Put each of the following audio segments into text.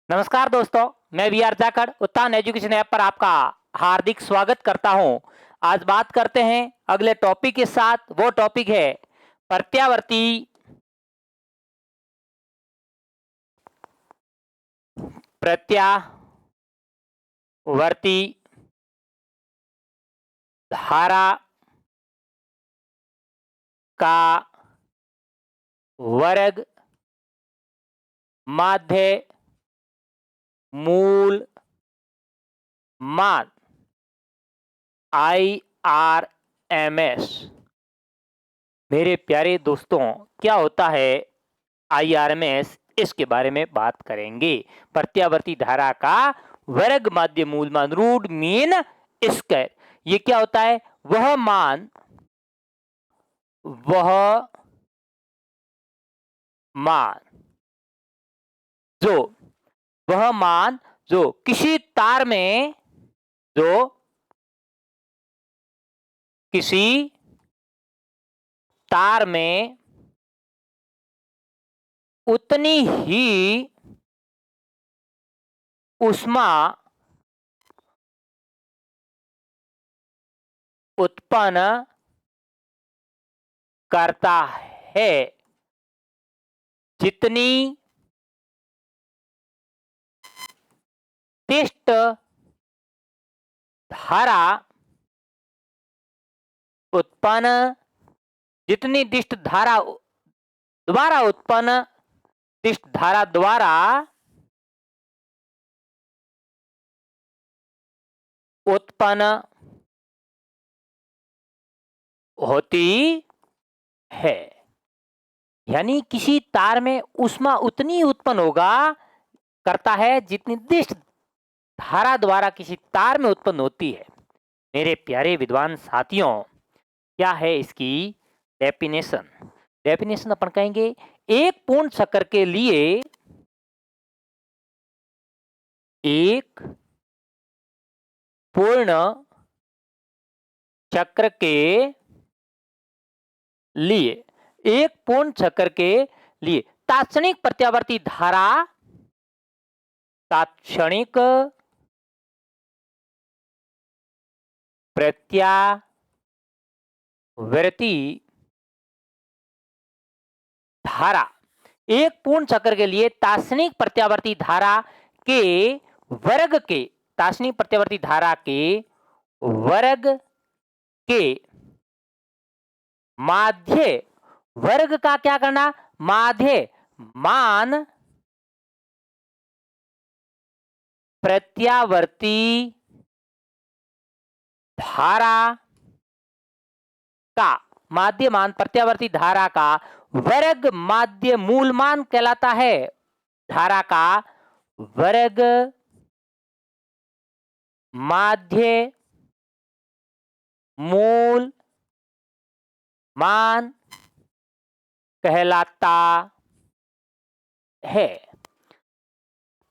नमस्कार दोस्तों, मैं वी आर जाखड़ उत्थान एजुकेशन ऐप पर आपका हार्दिक स्वागत करता हूं। आज बात करते हैं अगले टॉपिक के साथ। वो टॉपिक है प्रत्यावर्ती प्रत्यावर्ती धारा का वर्ग माध्य मूल मान IRMS। मेरे प्यारे दोस्तों, क्या होता है IRMS, इसके बारे में बात करेंगे। प्रत्यावर्ती धारा का वर्ग माध्य मूल मान रूट मीन स्क्वायर, ये क्या होता है? वह मान जो वह मान जो किसी तार में उतनी ही ऊष्मा उत्पन्न करता है जितनी दिष्ट धारा उत्पन्न होती है। यानी किसी तार में ऊष्मा उतनी उत्पन्न करता है जितनी दिष्ट धारा द्वारा किसी तार में उत्पन्न होती है। मेरे प्यारे विद्वान साथियों, क्या है इसकी डेफिनेशन अपन कहेंगे, एक पूर्ण चक्र के लिए एक पूर्ण चक्र के लिए तात्क्षणिक प्रत्यावर्ती धारा एक पूर्ण चक्र के लिए तात्क्षणिक प्रत्यावर्ती धारा के वर्ग के माध्य वर्ग का क्या करना? माध्य मान प्रत्यावर्ती धारा का वर्ग माध्य मूल मान कहलाता है। धारा का वर्ग माध्य मूल मान कहलाता है।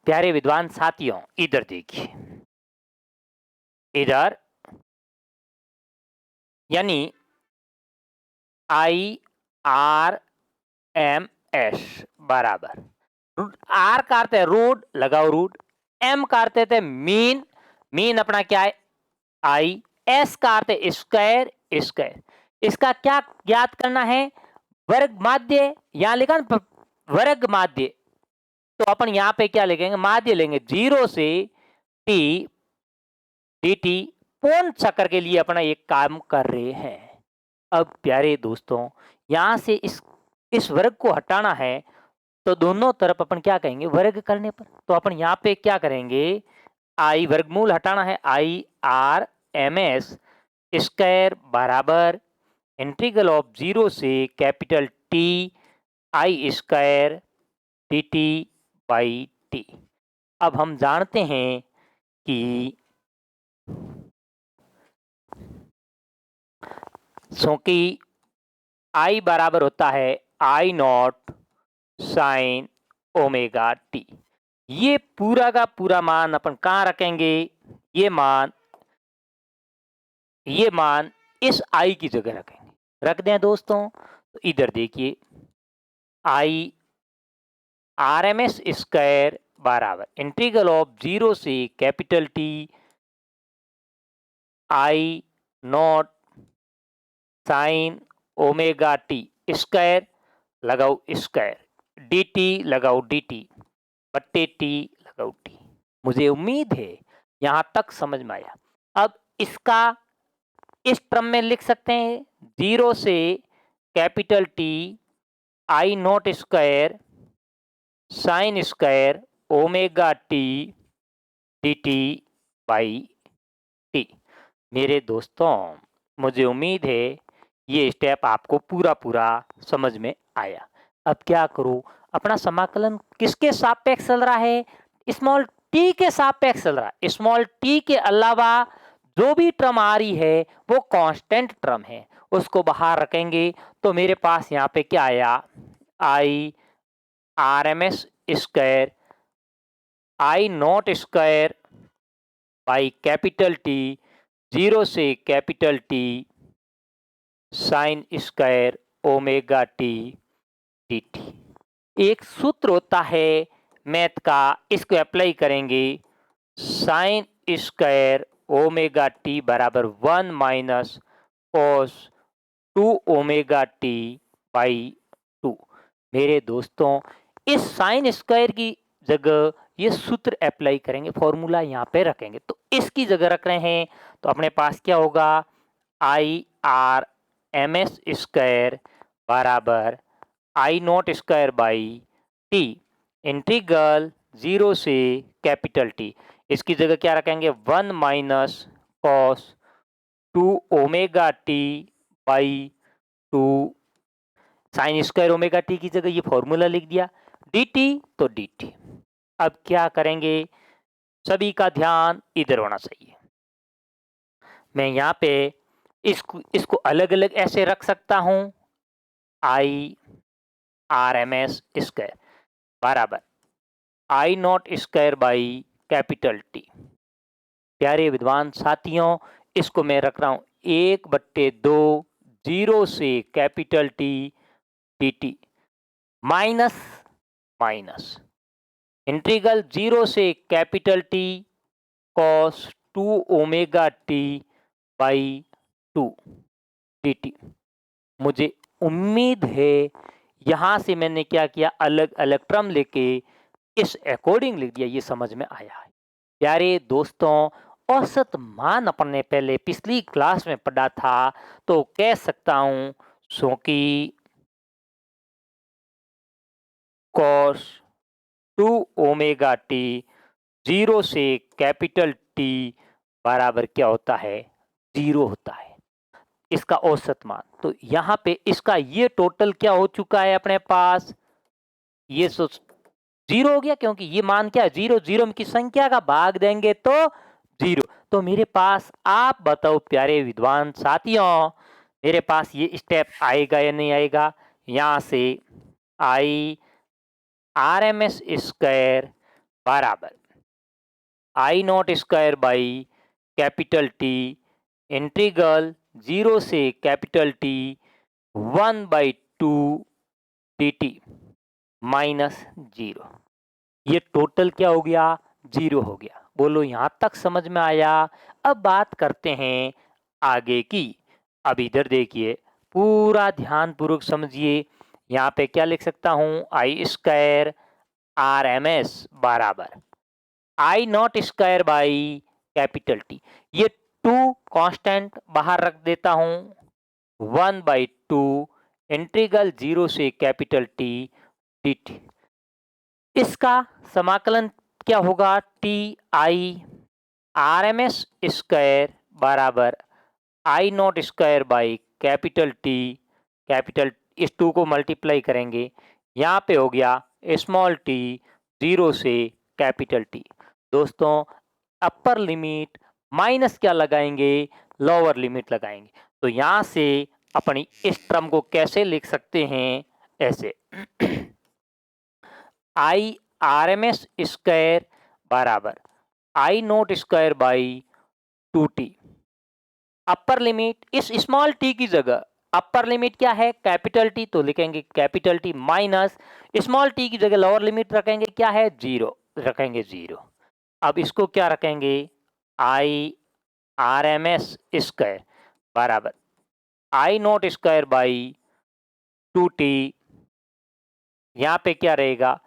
प्यारे विद्वान साथियों, इधर देखिए, इधर यानी IRMS बराबर R का अर्थ है रूट, लगाओ रूट, M का अर्थ है मीन अपना क्या है I, S का अर्थ है स्क्वायर। इसका क्या ज्ञात करना है? वर्ग माध्य, यहां लिखा ना वर्ग माध्य, तो अपन यहां पे क्या लिखेंगे? माध्य लेंगे। 0 से T dt पूर्ण चक्र के लिए अपना एक काम कर रहे हैं। अब प्यारे दोस्तों, यहां से इस वर्ग को हटाना है, तो दोनों तरफ अपन क्या कहेंगे? वर्ग करने पर तो अपन यहां पे क्या करेंगे? I वर्गमूल हटाना है, IRMS स्क्वायर बराबर इंटीग्रल ऑफ 0 से capital T I square dt by T। अब हम जानते हैं कि क्योंकि I बराबर होता है I not sine omega T. ये पूरा का पूरा मान अपन कहाँ रखेंगे? ये मान इस I की जगह रखेंगे। रख दें दोस्तों, तो इधर देखिए, I RMS स्क्वायर बराबर इंटीग्रल ऑफ 0 से capital T I not sine omega T square लगाओ स्क्वायर डी टी लगाओ डी टी बट्टे टी लगाओ टी। मुझे उम्मीद है यहां तक समझ में आया। अब इसका इस टर्म में लिख सकते हैं 0 से capital T I naught square sine square omega T D T by T. मेरे दोस्तों मुझे उम्मीद है ये स्टेप आपको पूरा समझ में आया। अब क्या करूं, अपना समाकलन किसके सापेक्ष चल रहा है, स्मॉल टी के सापेक्ष चल रहा है। स्मॉल टी के अलावा जो भी टर्म आ रही है वो कांस्टेंट टर्म है, उसको बाहर रखेंगे तो मेरे पास यहाँ पे क्या आया, I R M S square I naught square by capital T 0 से capital T sine square omega T D T. एक सूत्र होता है मैथ का, इसको अप्लाई करेंगे, साइन स्क्वायर ओमेगा टी बराबर 1 minus cos 2 omega T by 2। मेरे दोस्तों इस साइन स्क्वायर की जगह ये सूत्र अप्लाई करेंगे, फॉर्मूला यहाँ पे रखेंगे, तो इसकी जगह रख रहे हैं तो अपने पास क्या होगा, I R M S square बराबर I naught square by T integral 0 से कैपिटल टी, इसकी जगह क्या रखेंगे 1 minus cos 2 omega T by 2 sine square omega T की जगह ये फॉर्मूला लिख दिया, डी टी तो डी टी। अब क्या करेंगे, सभी का ध्यान इधर होना चाहिए। मैं यहाँ पे इसको अलग अलग ऐसे रख सकता हूं, I R M S square बराबर I naught square by capital T. प्यारे विद्वान साथियों इसको मैं रख रहा हूं 1/2 0 से capital T D T minus minus integral 0 से capital T cos 2 omega T by 2 D T. मुझे उम्मीद है यहां से मैंने क्या किया, अलग अलग टर्म लेके इस अकॉर्डिंग लिख दिया, ये समझ में आया है। प्यारे दोस्तों औसत मान अपने पहले पिछली क्लास में पढ़ा था, तो कह सकता हूं सो कि कॉस 2 ओमेगा टी 0 से कैपिटल टी बराबर क्या होता है, 0 होता है, इसका औसत मान। तो यहाँ पे इसका ये टोटल क्या हो चुका है अपने पास, ये 0 हो गया, क्योंकि ये मान क्या है 0, 0 की संख्या का भाग देंगे तो 0। तो मेरे पास आप बताओ प्यारे विद्वान साथियों, मेरे पास ये स्टेप आएगा या नहीं आएगा। यहाँ से I R M S square बराबर I naught square by capital T integral 0 से capital T 1/2 D T minus 0, ये टोटल क्या हो गया, 0 हो गया। बोलो यहाँ तक समझ में आया। अब बात करते हैं आगे की। अब इधर देखिए, पूरा ध्यान पूर्वक समझिए। यहाँ पे क्या लिख सकता हूँ, I square R M S बराबर I naught square by capital T, ये 2 कांस्टेंट बाहर रख देता हूँ 1/2 इंटीग्रल 0 से कैपिटल टी डी टी। इसका समाकलन क्या होगा, T I R M S square बराबर I naught square by capital T, capital इस 2 को मल्टीप्लाई करेंगे, यहाँ पे हो गया स्मॉल टी 0 से कैपिटल टी। दोस्तों अपर लिमिट माइनस क्या लगाएंगे, लोअर लिमिट लगाएंगे। तो यहाँ से अपनी इस टर्म को कैसे लिख सकते हैं, ऐसे I R M S square बराबर I naught square by 2t। Upper limit इस स्मॉल टी की जगह अपर लिमिट क्या है, कैपिटल टी, तो लिखेंगे capital T minus small T की जगह लोअर लिमिट रखेंगे क्या है 0, रखेंगे 0। अब इसको क्या रखेंगे, I R M S square बराबर I naught square by 2t। यहाँ पे क्या रहेगा,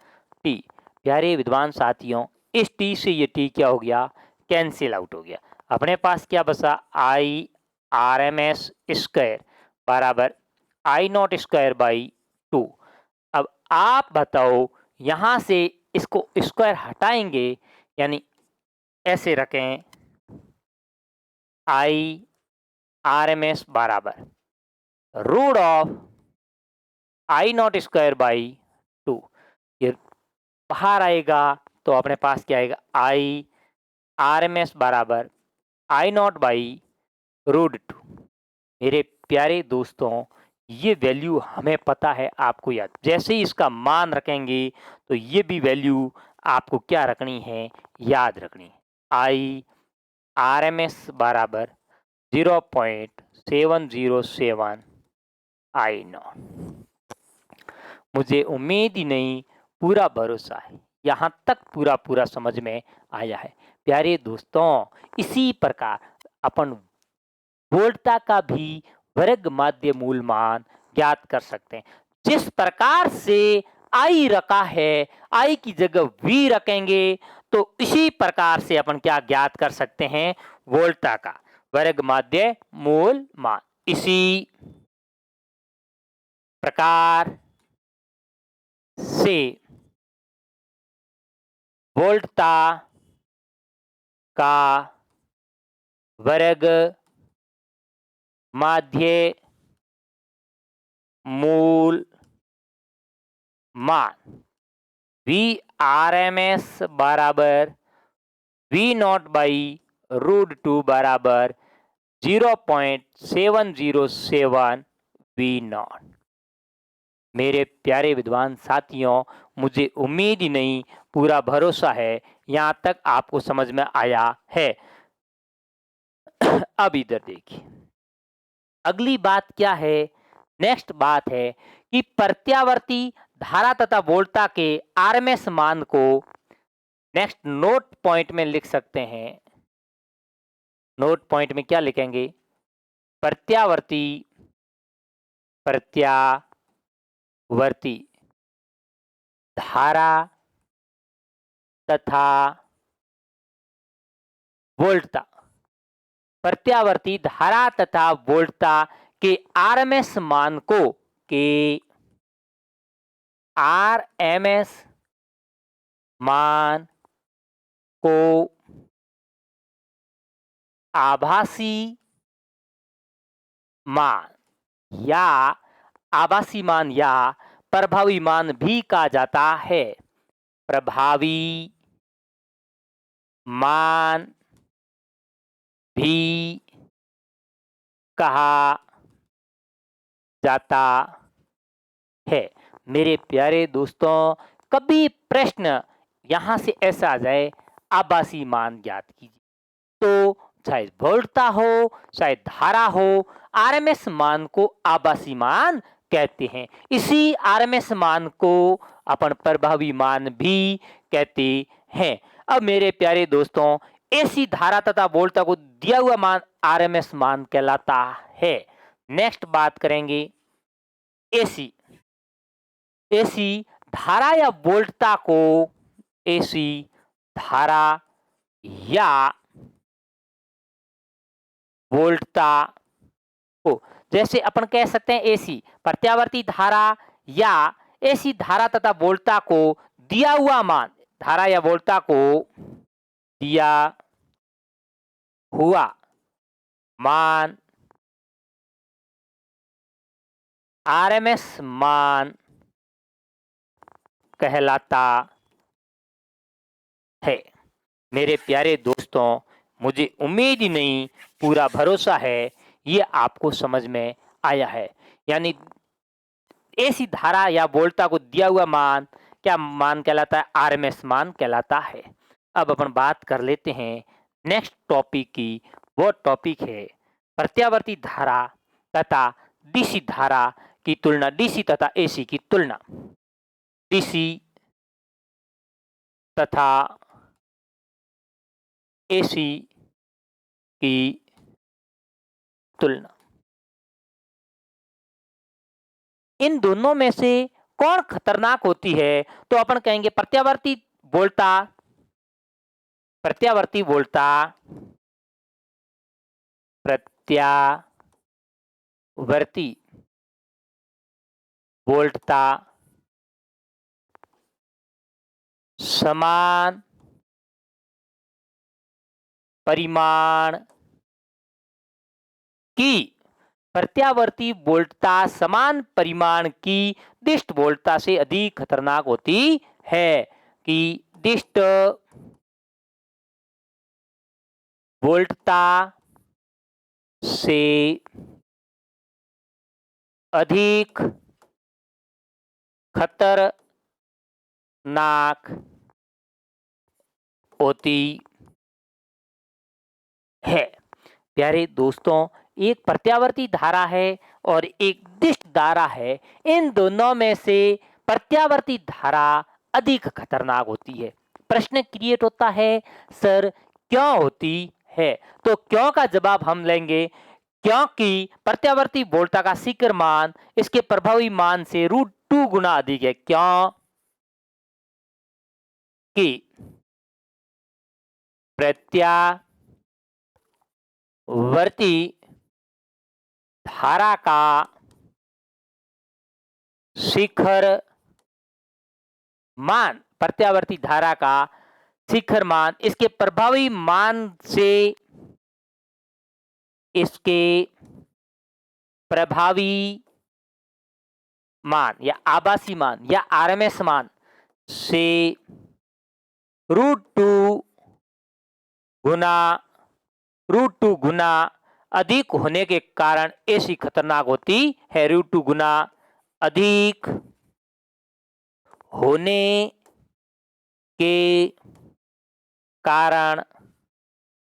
t। प्यारे विद्वान साथियों, इस t से ये t क्या हो गया, कैंसिल आउट हो गया। अपने पास क्या बचा, I R M S square बराबर आई नॉट स्क्वायर बाई 2। अब आप बताओ, यहाँ से इसको स्क्वायर हटाएंगे, यानी ऐसे रखें, आई आर एम एस बराबर root of I naught square by 2। ये बाहर आएगा तो अपने पास क्या आएगा, आई आर एम एस बराबर आई नॉट बाई रूट 2। मेरे प्यारे दोस्तों, ये वैल्यू हमें पता है, आपको याद, जैसे ही इसका मान रखेंगे तो ये भी वैल्यू आपको क्या रखनी है, याद रखनी है। आई आर एम एस बराबर 0.707 आई नॉट। मुझे उम्मीद ही नहीं, पूरा भरोसा है, यहाँ तक पूरा समझ में आया है। प्यारे दोस्तों, इसी प्रकार अपन वोल्टता का भी वर्ग माध्य मूल मान ज्ञात कर सकते हैं। जिस प्रकार से आई रखा है, आई की जगह वी रखेंगे तो इसी प्रकार से अपन क्या ज्ञात कर सकते हैं, वोल्टता का वर्ग माध्य मूल मान। इसी प्रकार से वोल्टता का वर्ग माध्य मूल मान वी आर एम एस बराबर वी नॉट बाई रूट 2 बराबर 0.707 वी नॉट। मेरे प्यारे विद्वान साथियों, मुझे उम्मीद ही नहीं, पूरा भरोसा है, यहाँ तक आपको समझ में आया है। अब इधर देखिए, अगली बात क्या है, नेक्स्ट बात है कि प्रत्यावर्ती धारा तथा वोल्टता के आरएमएस मान को नेक्स्ट नोट पॉइंट में लिख सकते हैं। नोट पॉइंट में क्या लिखेंगे, प्रत्यावर्ती धारा तथा वोल्टता, प्रत्यावर्ती धारा तथा वोल्टता के आरएमएस मान को आरएमएस मान को आभासी मान या आभासी मान या प्रभावी मान भी कहा जाता है। प्रभावी मान भी कहा जाता है। मेरे प्यारे दोस्तों, कभी प्रश्न यहां से ऐसा आ जाए, आभासी मान ज्ञात कीजिए, तो चाहे वोल्टता हो चाहे धारा हो, आरएमएस मान को आभासी मान कहते हैं। इसी आरएमएस मान को अपन प्रभावी मान भी कहते हैं। अब मेरे प्यारे दोस्तों, एसी धारा तथा वोल्टता को दिया हुआ मान आरएमएस मान कहलाता है। नेक्स्ट बात करेंगे एसी। एसी धारा या वोल्टता को एसी धारा या वोल्टता को, जैसे अपन कह सकते हैं एसी प्रत्यावर्ती धारा या एसी धारा तथा वोल्टता को दिया हुआ मान, धारा या वोल्टता को दिया हुआ मान आरएमएस मान कहलाता है। मेरे प्यारे दोस्तों, मुझे उम्मीद ही नहीं, पूरा भरोसा है, ये आपको समझ में आया है। यानी एसी धारा या वोल्टता को दिया हुआ मान क्या मान कहलाता है, आरएमएस मान कहलाता है। अब अपन बात कर लेते हैं नेक्स्ट टॉपिक की। वो टॉपिक है प्रत्यावर्ती धारा तथा डीसी धारा की तुलना, डीसी तथा एसी की तुलना। डीसी तथा एसी की तुलना। इन दोनों में से कौन खतरनाक होती है? तो अपन कहेंगे प्रत्यावर्ती वोल्टा प्रत्यावर्ती वोल्टता समान परिमाण की प्रत्यावर्ती वोल्टता समान परिमाण की दिष्ट वोल्टता से अधिक खतरनाक होती है कि दिष्ट वोल्टता से अधिक खतरनाक होती है। प्यारे दोस्तों, एक प्रत्यावर्ती धारा है और एक दिष्ट धारा है। इन दोनों में से प्रत्यावर्ती धारा अधिक खतरनाक होती है। प्रश्न क्रिएट होता है, सर क्यों होती है? तो क्यों का जवाब हम लेंगे क्योंकि प्रत्यावर्ती वोल्टा का शिखर मान इसके प्रभावी मान से √2 गुना अधिक है। क्यों कि प्रत्यावर्ती धारा का शिखर मान प्रत्यावर्ती धारा का शिखर मान इसके प्रभावी मान से इसके प्रभावी मान या आभासी मान या आरएमएस मान से √2 गुना अधिक होने के कारण ऐसी खतरनाक होती है। √2 गुना अधिक होने के कारण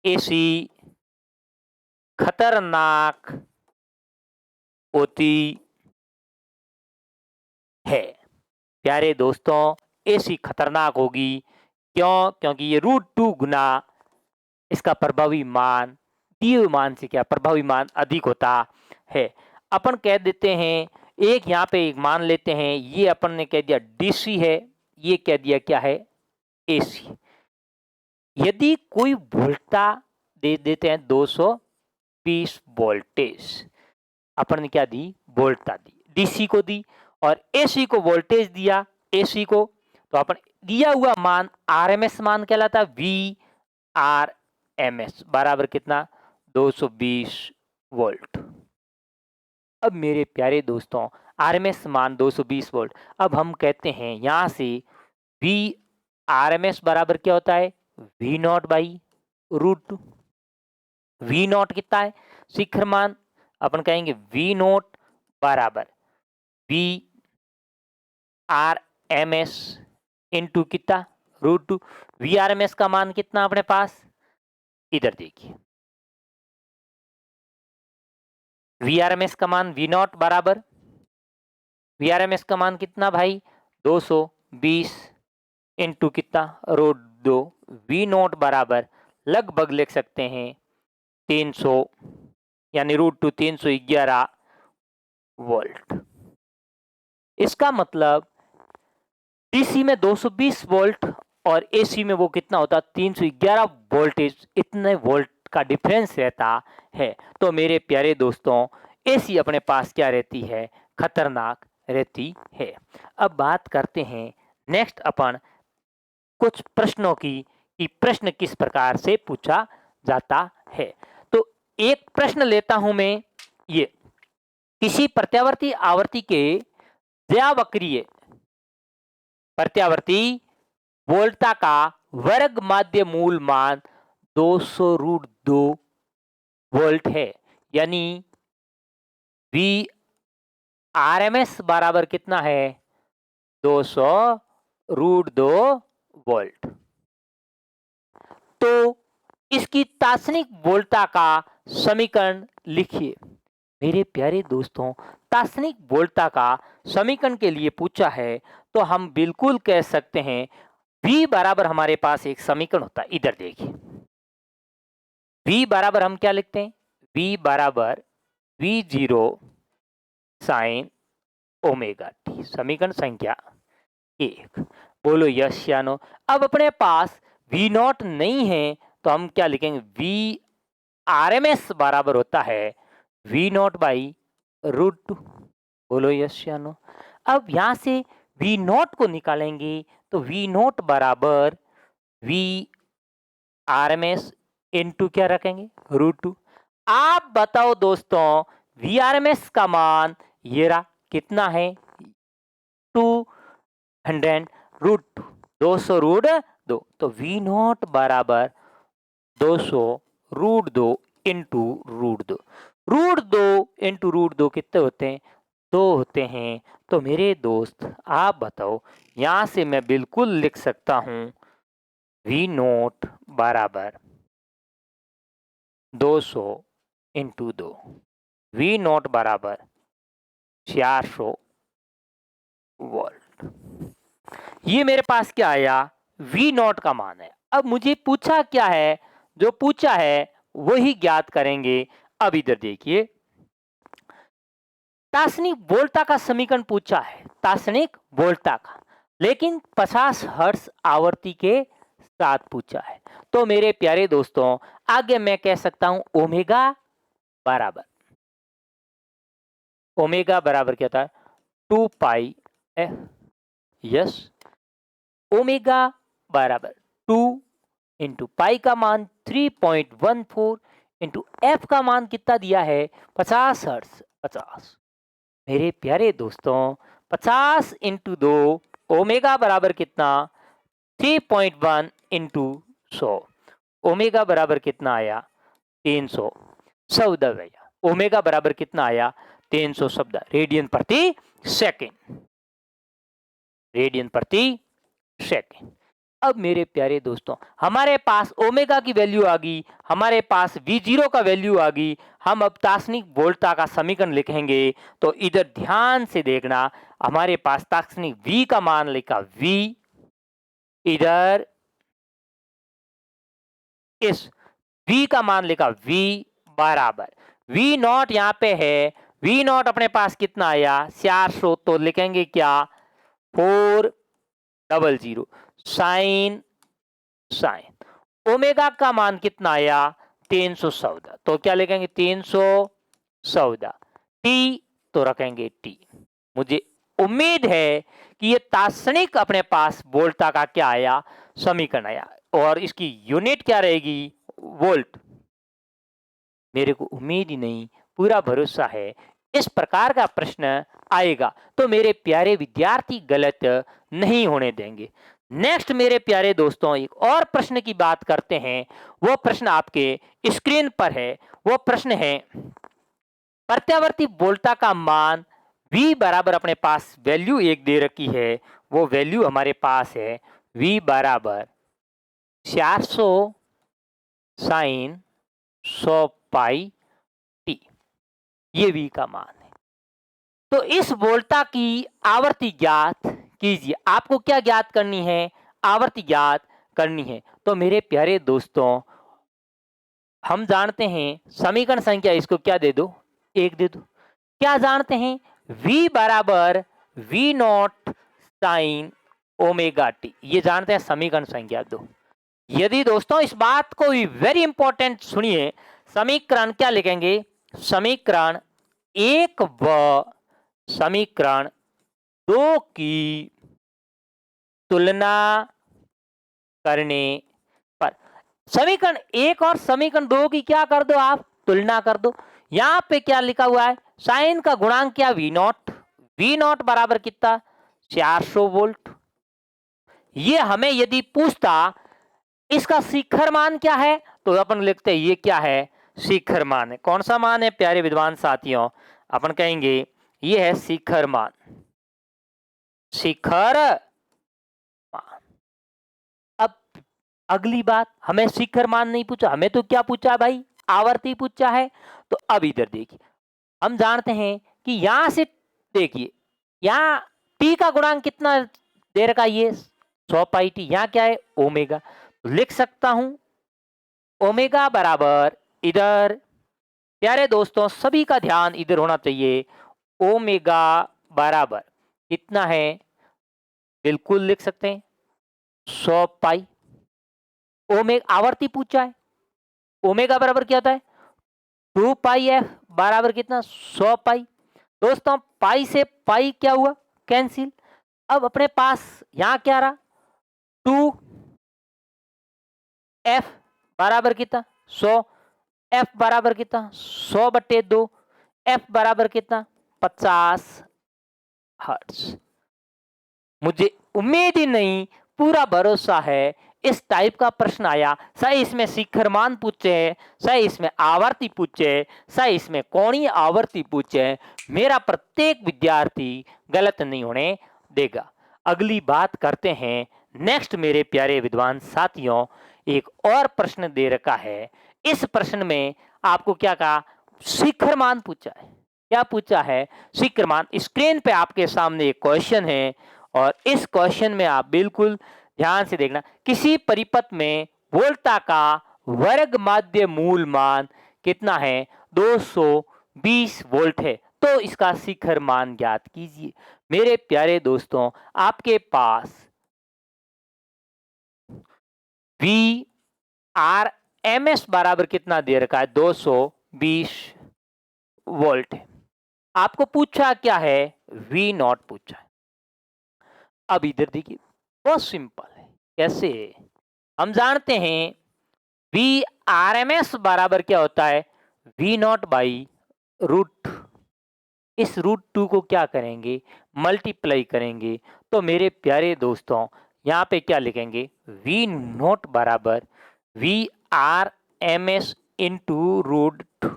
ऐसी खतरनाक होती है। प्यारे दोस्तों, ऐसी खतरनाक होगी क्यों? क्योंकि ये √2 गुना इसका प्रभावी मान दिए मान से क्या प्रभावी मान अधिक होता है। अपन कह देते हैं, एक यहाँ पे एक मान लेते हैं, ये अपन ने कह दिया डीसी है, ये कह दिया क्या है एसी। यदि कोई वोल्टा दे देते हैं 220 वोल्टेज, अपन ने क्या दी वोल्टा दी, डीसी को दी और एसी को वोल्टेज दिया एसी को, तो अपन दिया हुआ मान आरएमएस मान कहलाता वी आर एम एस बराबर कितना 220 वोल्ट। अब मेरे प्यारे दोस्तों, आरएमएस मान 220 वोल्ट। अब हम कहते हैं यहां से वी आरएमएस बराबर क्या होता है V naught by √2। V naught कितना है शिखर मान, अपन कहेंगे वी नॉट बराबर V R M S into कितना √2। वी आर एम एस का मान कितना अपने पास, इधर देखिए, वी आर एम एस का मान वी नॉट बराबर वी आर एम एस का मान कितना भाई 220 इंटू कितना √2। वी नॉट बराबर लगभग लिख सकते हैं 300 यानी √2 311 वोल्ट। इसका मतलब डीसी में 220 वोल्ट और एसी में वो कितना होता 311 वोल्टेज, इतने वोल्ट का डिफरेंस रहता है। तो मेरे प्यारे दोस्तों, एसी अपने पास क्या रहती है खतरनाक रहती है। अब बात करते हैं नेक्स्ट अपन कुछ प्रश्नों की कि प्रश्न किस प्रकार से पूछा जाता है। तो एक प्रश्न लेता हूं मैं, ये किसी प्रत्यावर्ती आवर्ती के द्विवक्रीय प्रत्यावर्ती वोल्टा का वर्ग माध्य मूल मान 200√2 वोल्ट है, यानी वी आरएमएस बराबर कितना है 200√2 वोल्ट। तो इसकी तात्क्षणिक वोल्टा का समीकरण लिखिए। मेरे प्यारे दोस्तों, तात्क्षणिक वोल्टा का समीकरण के लिए पूछा है तो हम बिल्कुल कह सकते हैं v बराबर हमारे पास एक समीकरण होता है, इधर देखिए v बराबर हम क्या लिखते हैं, v बराबर v0 साइन ओमेगा टी, समीकरण संख्या 1। बोलो यस या नो। अब अपने पास v नॉट नहीं है तो हम क्या लिखेंगे, v RMS बराबर होता है v नॉट बाई √2। बोलो यस या नो। अब यहां से v नॉट को निकालेंगे तो v नॉट बराबर v RMS इंटू क्या रखेंगे, √2। आप बताओ दोस्तों, वी RMS का मान ये रहा, कितना है 200 √2, 200 √2। तो v नॉट बराबर 200 √2 इंटू √2। √2 इंटू √2 कितने होते हैं, 2 होते हैं। तो मेरे दोस्त आप बताओ, यहां से मैं बिल्कुल लिख सकता हूं v नॉट बराबर 200 इंटू 2, v नॉट बराबर 400 वोल्ट। ये मेरे पास क्या आया, v नॉट का मान है। अब मुझे पूछा क्या है, जो पूछा है वही ज्ञात करेंगे। अब इधर देखिए, तात्क्षणिक वोल्टा का समीकरण पूछा है, तात्क्षणिक वोल्टा का, लेकिन 50 हर्ट्ज आवृत्ति के साथ पूछा है। तो मेरे प्यारे दोस्तों, आगे मैं कह सकता हूं ओमेगा बराबर क्या था, 2 पाई एफ। यस, ओमेगा बराबर 2 इंटू पाई का मान 3.14 इंटू एफ का मान कितना दिया है, 50 हर्ट्ज। 50, मेरे प्यारे दोस्तों, 50 इंटू 2, ओमेगा बराबर कितना, 3.1 इंटू 100। ओमेगा बराबर कितना आया, 300 शब्द भैया। ओमेगा बराबर कितना आया, 300 शब्द रेडियन प्रति सेकंड, रेडियन प्रति सेकंड। अब मेरे प्यारे दोस्तों, हमारे पास ओमेगा की वैल्यू आ गई, हमारे पास v0 का वैल्यू आ गई। हम अब तात्क्षणिक वोल्टा का समीकरण लिखेंगे। तो इधर ध्यान से देखना, हमारे पास तात्क्षणिक v का मान लिखा v, इधर इस v का मान लिखा v बराबर v नॉट यहाँ पे है, v नॉट अपने पास कितना आया 400, तो लिखेंगे क्या 400 साइन साइन। ओमेगा का मान कितना आया 314, तो क्या लिखेंगे 314, टी तो रखेंगे टी। मुझे उम्मीद है कि ये तात्क्षणिक अपने पास वोल्टा का क्या आया, समीकरण आया, और इसकी यूनिट क्या रहेगी, वोल्ट। मेरे को उम्मीद ही नहीं, पूरा भरोसा है इस प्रकार का प्रश्न आएगा तो मेरे प्यारे विद्यार्थी गलत नहीं होने देंगे। नेक्स्ट मेरे प्यारे दोस्तों, एक और प्रश्न की बात करते हैं। वो प्रश्न आपके स्क्रीन पर है। वो प्रश्न है, प्रत्यावर्ती वोल्टा का मान v बराबर, अपने पास वैल्यू एक दे रखी है, वो वैल्यू हमारे पास है v बराबर 400 साइन 100 पाई टी, ये v का मान है। तो इस वोल्टा की आवृत्ति ज्ञात कीजिए। आपको क्या ज्ञात करनी है, आवृत्ति ज्ञात करनी है। तो मेरे प्यारे दोस्तों, हम जानते हैं समीकरण संख्या, इसको क्या दे दो, 1 दे दो। क्या जानते हैं, v बराबर v not sine omega T, ये जानते हैं समीकरण संख्या 2। यदि दोस्तों इस बात को भी वेरी इंपॉर्टेंट सुनिए, समीकरण क्या लिखेंगे, समीकरण 1 व समीकरण 2 की तुलना करने पर, समीकरण 1 और समीकरण 2 की क्या कर दो, आप तुलना कर दो। यहां पे क्या लिखा हुआ है, साइन का गुणांक क्या, वी नॉट बराबर कितना 400 वोल्ट। ये हमें यदि पूछता इसका शिखर मान क्या है, तो अपन लिखते हैं ये क्या है, शिखर मान है। कौन सा मान है प्यारे विद्वान साथियों, अपन कहेंगे ये है शिखर मान, शिखर मान। अब अगली बात, हमें शिखर मान नहीं पूछा, हमें तो क्या पूछा भाई, आवर्ती पूछा है। तो अब इधर देखिए, हम जानते हैं कि यहां से देखिए, यहां टी का गुणांक कितना दे रखा, ये 100 पाई टी, यहाँ क्या है ओमेगा, तो लिख सकता हूं ओमेगा बराबर इधर, प्यारे दोस्तों सभी का ध्यान इधर होना चाहिए, ओमेगा बराबर कितना है, बिल्कुल लिख सकते हैं 100 पाई। ओमेगा आवर्ती पूछा है, ओमेगा बराबर क्या होता है 2 पाई एफ बराबर कितना 100 पाई। दोस्तों पाई से पाई क्या हुआ कैंसिल, अब अपने पास यहां क्या रहा 2 एफ बराबर कितना 100, एफ बराबर कितना 100/2, एफ बराबर कितना 50 हर्ट्ज। मुझे उम्मीद ही नहीं पूरा भरोसा है इस टाइप का प्रश्न आया, चाहे इसमें शिखर मान पूछे, चाहे इसमें आवर्ती पूछे, चाहे इसमें कोणीय आवर्ती पूछे, मेरा प्रत्येक विद्यार्थी गलत नहीं होने देगा। अगली बात करते हैं नेक्स्ट मेरे प्यारे विद्वान साथियों, एक और प्रश्न दे रखा है। इस प्रश्न में आपको क्या कहा, शिखर मान पूछा है। क्या पूछा है, शिखर मान। स्क्रीन पे आपके सामने एक क्वेश्चन है और इस क्वेश्चन में आप बिल्कुल ध्यान से देखना, किसी परिपथ में वोल्टा का वर्ग माध्य मूल मान कितना है 220 वोल्ट है, तो इसका शिखर मान ज्ञात कीजिए। मेरे प्यारे दोस्तों आपके पास वी आर एम एस बराबर कितना दे रखा है 220 वोल्ट है। आपको पूछा क्या है वी नॉट पूछा है। अब इधर देखिए बहुत सिंपल है, कैसे हम जानते हैं वी आर एम एस बराबर क्या होता है वी नॉट बाई रूट, इस √2 को क्या करेंगे मल्टीप्लाई करेंगे, तो मेरे प्यारे दोस्तों यहाँ पे क्या लिखेंगे वी नॉट बराबर V R M S into √2।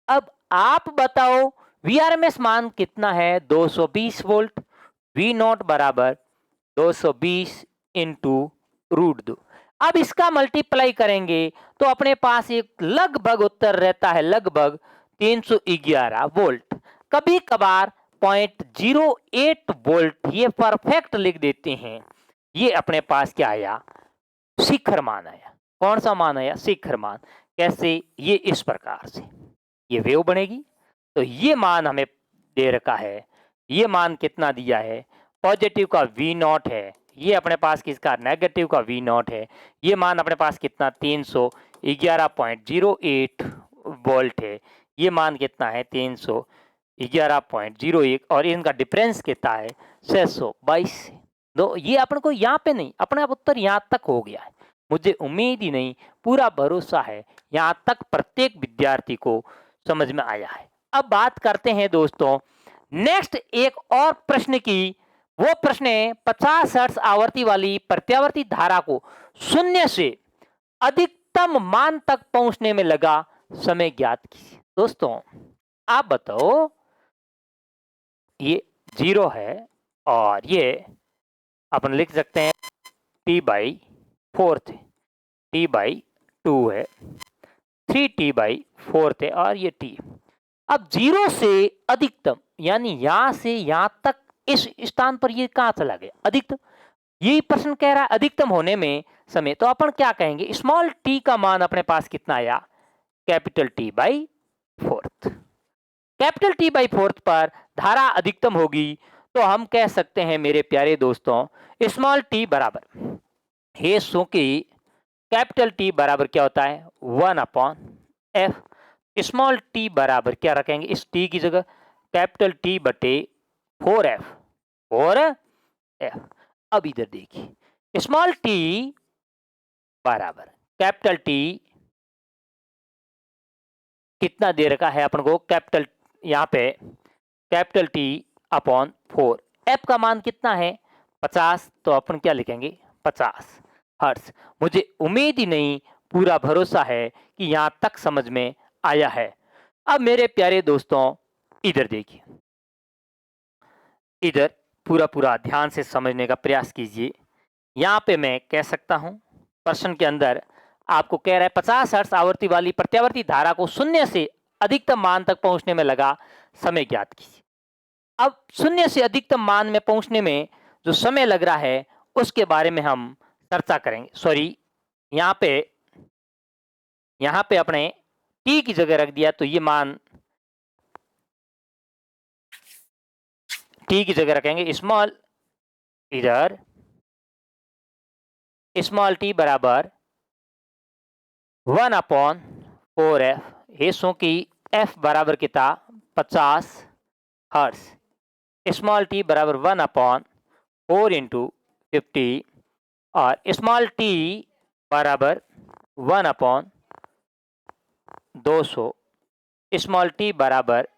अब आप बताओ वी आर एम एस मान कितना है 220 वोल्ट, वी नॉट बराबर 220 इंटू √2। अब इसका मल्टीप्लाई करेंगे तो अपने पास एक लगभग उत्तर रहता है लगभग 311 वोल्ट, कभी कभार 0.08 वोल्ट ये परफेक्ट लिख देते हैं। ये अपने पास क्या आया शिखर मान आया। कौन सा मान आया शिखर मान। कैसे, ये इस प्रकार से ये वेव बनेगी, तो ये मान हमें दे रखा है, ये मान कितना दिया है पॉजिटिव का वी नॉट है, ये अपने पास किसका नेगेटिव का वी नॉट है, ये मान अपने पास कितना 311.08 वोल्ट है, ये मान कितना है 311.01 और इनका डिफरेंस कितना है 622 से। दो ये अपन को यहाँ पे नहीं, अपना उत्तर यहाँ तक हो गया है। मुझे उम्मीद ही नहीं पूरा भरोसा है यहाँ तक प्रत्येक विद्यार्थी को समझ में आया है। अब बात करते हैं दोस्तों नेक्स्ट एक और प्रश्न की। वो प्रश्न है 50 हर्ट्ज आवर्ती वाली प्रत्यावर्ती धारा को शून्य से अधिकतम मान तक पहुंचने में लगा समय ज्ञात कीजिए। दोस्तों आप बताओ, ये 0 है और ये अपन लिख सकते हैं t/4 है, t/2 है, 3t/4 है और ये t। अब 0 से अधिकतम यानी यहां से यहां तक इस स्थान पर ये कहां चला गया अधिकतम, यही प्रश्न कह रहा है अधिकतम होने में समय, तो अपन क्या कहेंगे स्मॉल टी का मान अपने पास कितना आया कैपिटल t/4। कैपिटल t/4 पर धारा अधिकतम होगी, तो हम कह सकते हैं मेरे प्यारे दोस्तों स्मॉल t बराबर हे सो कि कैपिटल T बराबर क्या होता है 1/f। स्मॉल t बराबर क्या रखेंगे इस t की जगह कैपिटल T/4f, 4f। अब इधर देखिए स्मॉल t बराबर कैपिटल T कितना दे रखा है अपन को कैपिटल, यहाँ पे कैपिटल T/4, f का मान कितना है 50, तो अपन क्या लिखेंगे 50 हर्ट्ज। मुझे उम्मीद ही नहीं पूरा भरोसा है कि यहाँ तक समझ में आया है। अब मेरे प्यारे दोस्तों इधर देखिए, इधर पूरा ध्यान से समझने का प्रयास कीजिए। यहाँ पे मैं कह सकता हूँ प्रश्न के अंदर आपको कह रहा है 50 हर्ट्ज आवृत्ति वाली प्रत्यावर्ती धारा को शून्य से अधिकतम मान तक पहुंचने में लगा समय ज्ञात कीजिए। अब शून्य से अधिकतम मान में पहुंचने में जो समय लग रहा है उसके बारे में हम चर्चा करेंगे। सॉरी, यहाँ पे अपने टी की जगह रख दिया, तो ये मान टी की जगह रखेंगे स्मॉल, इधर स्मॉल टी बराबर 1/4f। हिस्सों की f बराबर कितना 50 हर्ट्ज, स्मॉल टी बराबर 1/4 इंटू 50 और स्मॉल टी बराबर 1/200, स्मॉल टी बराबर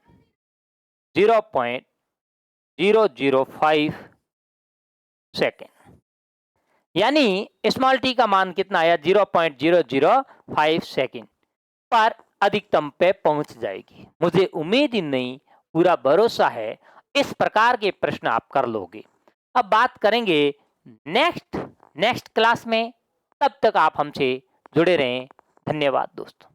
0.005 सेकेंड। यानी स्मॉल टी का मान कितना आया 0.005 सेकेंड पर अधिकतम पे पहुंच जाएगी। मुझे उम्मीद ही नहीं, पूरा भरोसा है इस प्रकार के प्रश्न आप कर लोगे। अब बात करेंगे नेक्स्ट क्लास में, तब तक आप हमसे जुड़े रहें। धन्यवाद दोस्तों।